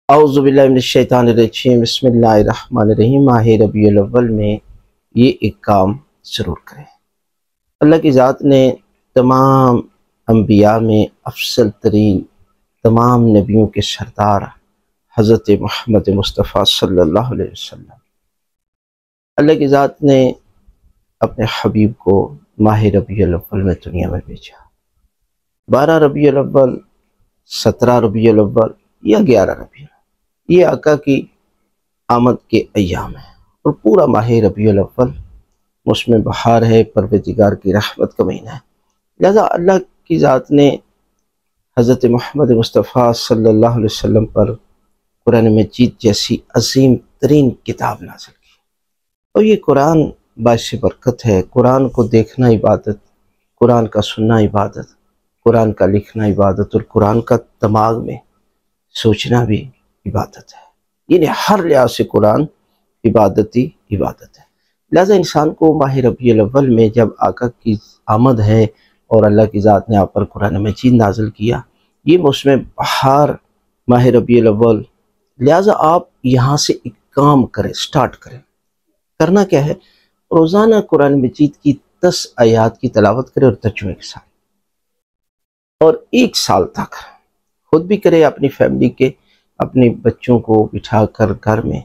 اعوذ باللہ من الشیطان الرجیم، بسم اللہ الرحمن الرحیم۔ ماہ ربیع الاول میں یہ ایک کام ضرور کریں۔ اللہ کی ذات نے تمام انبیاء میں افضل ترین، تمام نبیوں کے سردار حضرت محمد مصطفیٰ صلی اللہ علیہ وسلم، اللہ کی ذات نے اپنے حبیب کو ماہ ربیع الاول میں دنیا میں بھیجا۔ 12 ربیع الاول، 17 ربیع الاول یا 11 ربیع الاول، یہ آقا کی آمد کے ایام ہیں، اور پورا ماہ ربیع الاول موسم بہار ہے، پروردگار کی رحمت کا مہینہ ہے۔ لہذا اللہ کی ذات نے حضرت محمد مصطفیٰ صلی اللہ علیہ وسلم پر قرآن مجید جیسی عظیم ترین کتاب نازل کی، اور یہ قرآن باعث برکت ہے۔ قرآن کو دیکھنا عبادت، قرآن کا سننا عبادت، قرآن کا لکھنا عبادت، اور قرآن کا دماغ میں سوچنا بھی عبادت ہے۔ یعنی ہر لحاظ سے قرآن عبادتی عبادت ہے۔ لہذا انسان کو ماہ ربیع الاول میں جب آقا کی آمد ہے اور اللہ کی ذات نے آپ پر قرآن مجید نازل کیا، یہ موسم بہار ماہ ربیع الاول، لہذا آپ یہاں سے ایک کام کریں، سٹارٹ کریں۔ کرنا کیا ہے؟ روزانہ قرآن مجید کی 10 آیات کی تلاوت کریں اور ترجمے کے ساتھ، اور 1 سال تک خود بھی کرے، اپنی فیملی کے اپنے بچوں کو بٹھا کر گھر میں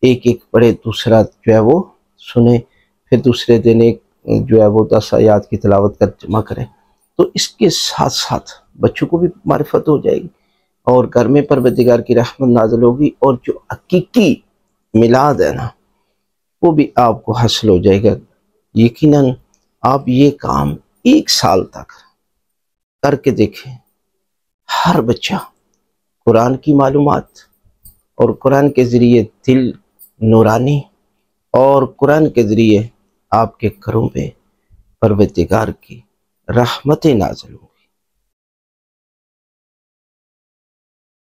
ایک پڑھے، دوسرا جو ہے وہ سنے، پھر دوسرے دن ایک جو ہے وہ 10 آیات کی تلاوت کر جمع کریں۔ تو اس کے ساتھ ساتھ بچوں کو بھی معرفت ہو جائے گی، اور گھر میں پروردگار کی رحمت نازل ہوگی، اور جو حقیقی میلاد ہے نا، وہ بھی آپ کو حاصل ہو جائے گا۔ یقیناً آپ یہ کام 1 سال تک کر کے دیکھیں، ہر بچہ قرآن کی معلومات اور قرآن کے ذریعے دل نورانی، اور قرآن کے ذریعے آپ کے گھروں پہ پروردگار کی رحمتیں نازل ہوں۔